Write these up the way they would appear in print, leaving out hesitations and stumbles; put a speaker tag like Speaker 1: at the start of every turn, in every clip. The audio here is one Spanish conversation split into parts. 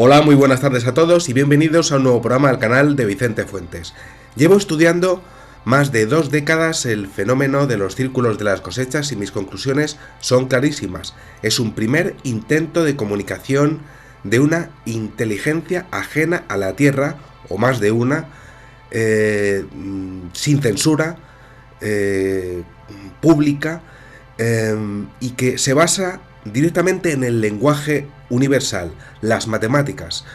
Speaker 1: Hola, muy buenas tardes a todos y bienvenidos a un nuevo programa del canal de Vicente Fuentes. Llevo estudiando más de 2 décadas el fenómeno de los círculos de las cosechas y mis conclusiones son clarísimas. Es un primer intento de comunicación de una inteligencia ajena a la Tierra, o más de una, sin censura, pública, y que se basa directamente en el lenguaje universal, las matemáticas.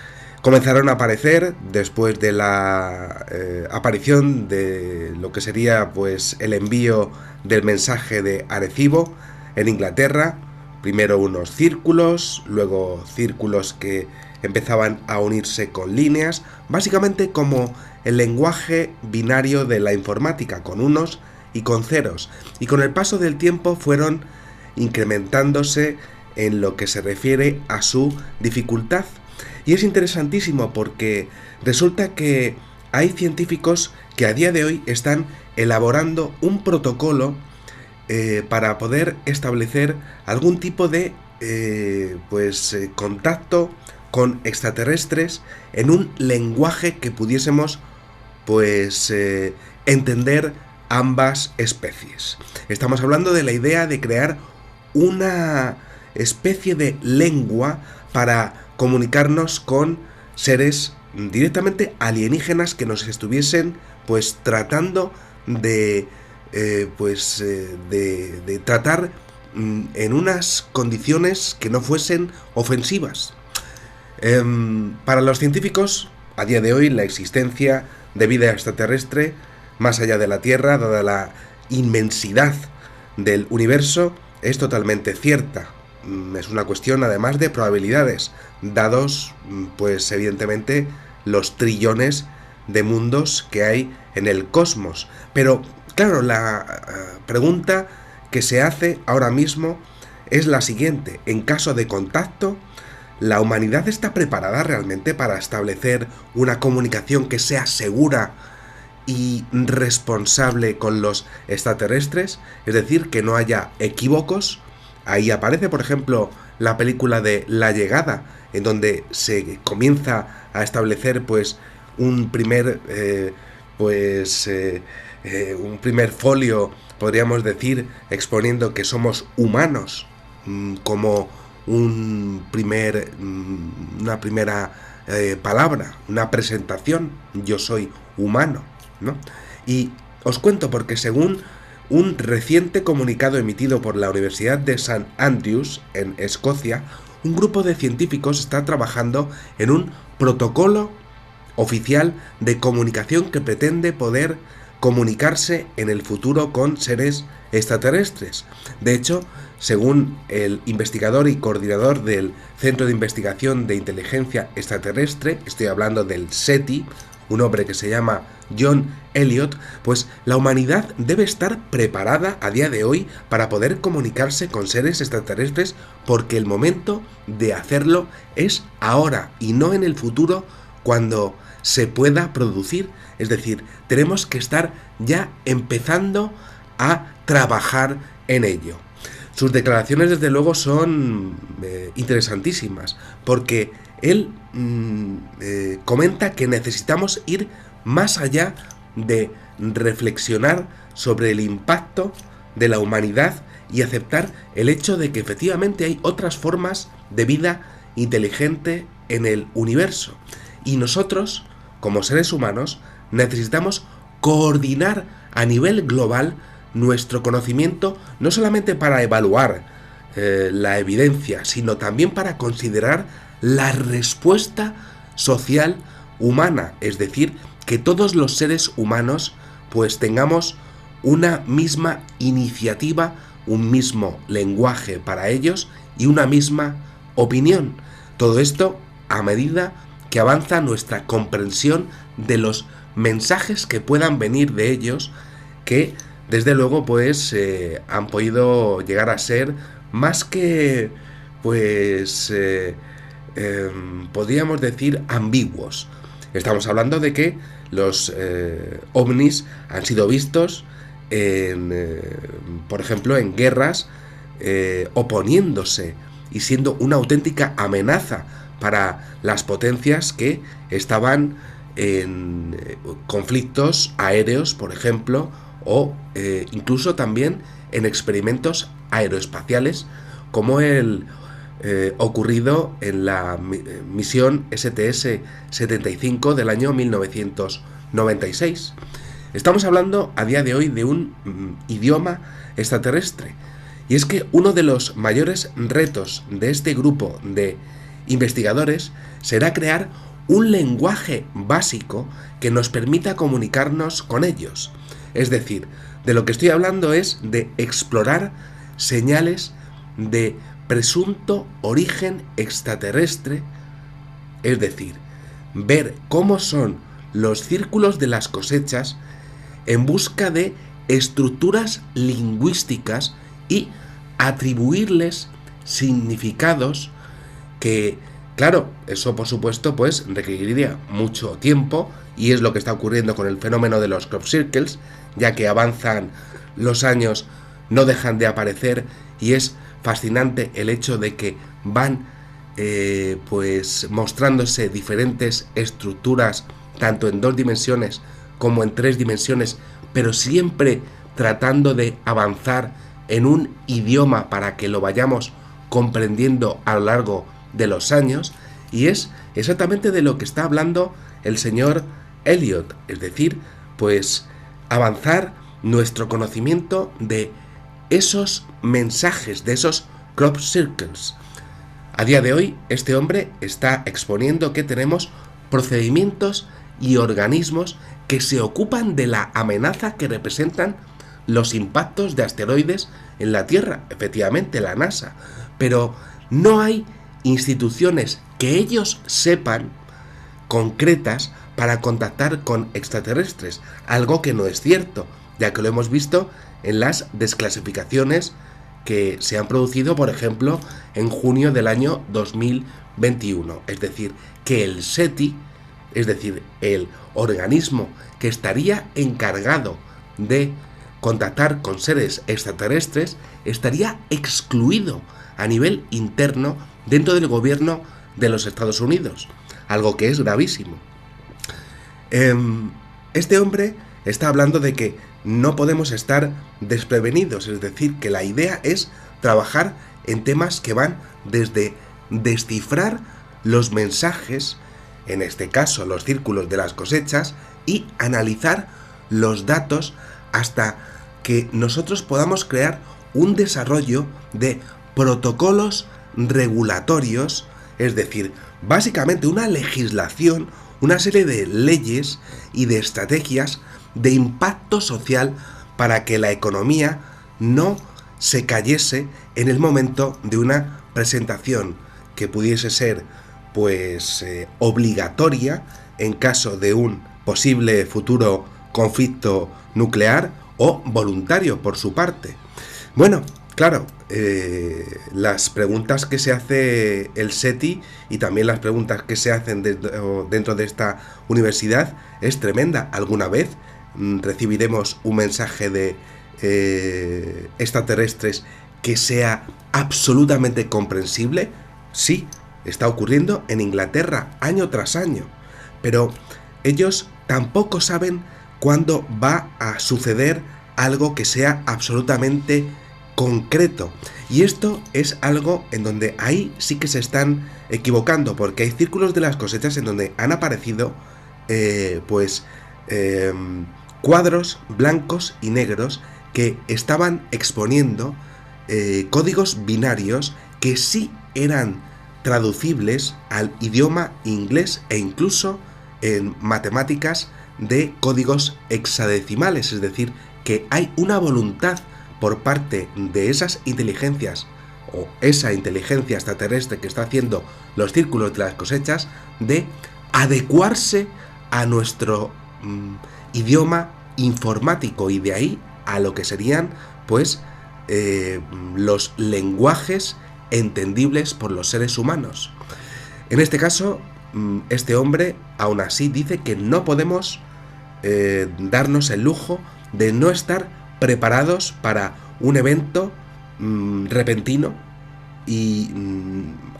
Speaker 1: Comenzaron a aparecer después de la aparición de lo que sería pues el envío del mensaje de Arecibo en Inglaterra. Primero unos círculos, luego círculos que empezaban a unirse con líneas, básicamente como el lenguaje binario de la informática, con unos y con ceros, y con el paso del tiempo fueron incrementándose en lo que se refiere a su dificultad. Y es interesantísimo porque resulta que hay científicos que a día de hoy están elaborando un protocolo para poder establecer algún tipo de contacto con extraterrestres en un lenguaje que pudiésemos entender ambas especies. Estamos hablando de la idea de crear una especie de lengua para comunicarnos con seres directamente alienígenas que nos estuviesen tratando de tratar en unas condiciones que no fuesen ofensivas. Para los científicos, a día de hoy, la existencia de vida extraterrestre más allá de la Tierra, dada la inmensidad del universo, es totalmente cierta. Es una cuestión además de probabilidades, dados evidentemente los trillones de mundos que hay en el cosmos. Pero claro, la pregunta que se hace ahora mismo es la siguiente: en caso de contacto, ¿la humanidad está preparada realmente para establecer una comunicación que sea segura y responsable con los extraterrestres? Es decir, que no haya equívocos. Ahí aparece, por ejemplo, la película de La Llegada, en donde se comienza a establecer un primer un primer folio, podríamos decir, exponiendo que somos humanos, como una primera palabra, una presentación: yo soy humano, ¿no? Y os cuento porque según un reciente comunicado emitido por la Universidad de St. Andrews en Escocia, un grupo de científicos está trabajando en un protocolo oficial de comunicación que pretende poder comunicarse en el futuro con seres extraterrestres. De hecho, según el investigador y coordinador del Centro de Investigación de Inteligencia Extraterrestre, estoy hablando del SETI, un hombre que se llama John Elliott, la humanidad debe estar preparada a día de hoy para poder comunicarse con seres extraterrestres, porque el momento de hacerlo es ahora y no en el futuro, cuando se pueda producir. Es decir, tenemos que estar ya empezando a trabajar en ello. Sus declaraciones, desde luego, son interesantísimas, porque él comenta que necesitamos ir más allá de reflexionar sobre el impacto de la humanidad y aceptar el hecho de que efectivamente hay otras formas de vida inteligente en el universo. Y nosotros, como seres humanos, necesitamos coordinar a nivel global nuestro conocimiento, no solamente para evaluar la evidencia, sino también para considerar la respuesta social humana, es decir, que todos los seres humanos tengamos una misma iniciativa, un mismo lenguaje para ellos y una misma opinión. Todo esto a medida que avanza nuestra comprensión de los mensajes que puedan venir de ellos, que desde luego han podido llegar a ser más que podríamos decir ambiguos. Estamos hablando de que los ovnis han sido vistos por ejemplo en guerras, oponiéndose y siendo una auténtica amenaza para las potencias que estaban en conflictos aéreos, por ejemplo, o incluso también en experimentos aeroespaciales, como el ocurrido en la misión STS-75 del año 1996. Estamos hablando a día de hoy de un idioma extraterrestre. Y es que uno de los mayores retos de este grupo de investigadores será crear un lenguaje básico que nos permita comunicarnos con ellos. Es decir, de lo que estoy hablando es de explorar señales de presunto origen extraterrestre, es decir, ver cómo son los círculos de las cosechas en busca de estructuras lingüísticas y atribuirles significados que, claro, eso por supuesto pues requeriría mucho tiempo, y es lo que está ocurriendo con el fenómeno de los crop circles, ya que avanzan los años, no dejan de aparecer, y es fascinante el hecho de que van pues mostrándose diferentes estructuras tanto en 2 dimensiones como en 3 dimensiones, pero siempre tratando de avanzar en un idioma para que lo vayamos comprendiendo a lo largo de los años. Y es exactamente de lo que está hablando el señor Elliot, es decir, pues avanzar nuestro conocimiento de esos mensajes, de esos crop circles. A día de hoy, este hombre está exponiendo que tenemos procedimientos y organismos que se ocupan de la amenaza que representan los impactos de asteroides en la Tierra, efectivamente la NASA, pero no hay instituciones que ellos sepan concretas para contactar con extraterrestres, algo que no es cierto, ya que lo hemos visto en las desclasificaciones que se han producido, por ejemplo, en junio del año 2021. Es decir, que el SETI, es decir, el organismo que estaría encargado de contactar con seres extraterrestres, estaría excluido a nivel interno dentro del gobierno de los Estados Unidos, algo que es gravísimo. Este hombre está hablando de que no podemos estar desprevenidos, es decir, que la idea es trabajar en temas que van desde descifrar los mensajes, en este caso los círculos de las cosechas, y analizar los datos hasta que nosotros podamos crear un desarrollo de protocolos regulatorios, es decir, básicamente una legislación, una serie de leyes y de estrategias de impacto social para que la economía no se cayese en el momento de una presentación que pudiese ser pues obligatoria en caso de un posible futuro conflicto nuclear, o voluntario por su parte. Bueno, claro, las preguntas que se hace el SETI y también las preguntas que se hacen dentro de esta universidad es tremenda. ¿Alguna vez recibiremos un mensaje de extraterrestres que sea absolutamente comprensible? Sí, está ocurriendo en Inglaterra año tras año, pero ellos tampoco saben cuándo va a suceder algo que sea absolutamente concreto. Y esto es algo en donde ahí sí que se están equivocando, porque hay círculos de las cosechas en donde han aparecido cuadros blancos y negros que estaban exponiendo códigos binarios que sí eran traducibles al idioma inglés e incluso en matemáticas de códigos hexadecimales, es decir, que hay una voluntad por parte de esas inteligencias o esa inteligencia extraterrestre que está haciendo los círculos de las cosechas de adecuarse a nuestro idioma informático, y de ahí a lo que serían pues los lenguajes entendibles por los seres humanos. En este caso, este hombre aún así dice que no podemos darnos el lujo de no estar preparados para un evento repentino y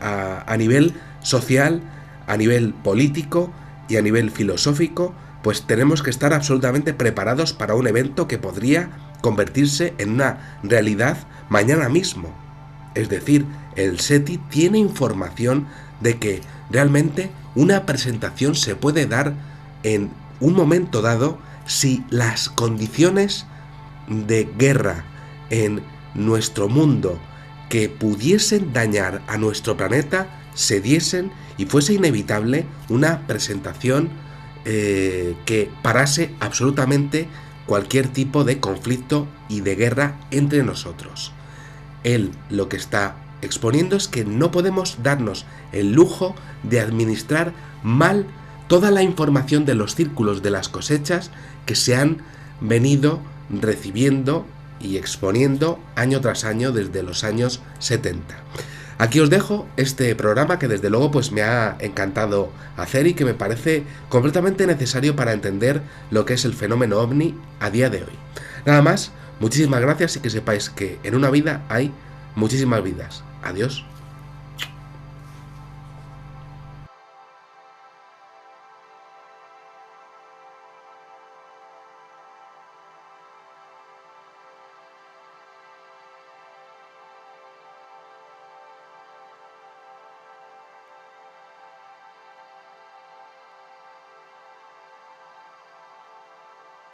Speaker 1: a nivel social, a nivel político y a nivel filosófico, pues tenemos que estar absolutamente preparados para un evento que podría convertirse en una realidad mañana mismo. Es decir, el SETI tiene información de que realmente una presentación se puede dar en un momento dado si las condiciones de guerra en nuestro mundo que pudiesen dañar a nuestro planeta se diesen y fuese inevitable una presentación que parase absolutamente cualquier tipo de conflicto y de guerra entre nosotros. Él lo que está exponiendo es que no podemos darnos el lujo de administrar mal toda la información de los círculos de las cosechas que se han venido recibiendo y exponiendo año tras año desde los años 70. Aquí os dejo este programa que desde luego pues me ha encantado hacer y que me parece completamente necesario para entender lo que es el fenómeno ovni a día de hoy. Nada más, muchísimas gracias y que sepáis que en una vida hay muchísimas vidas. Adiós.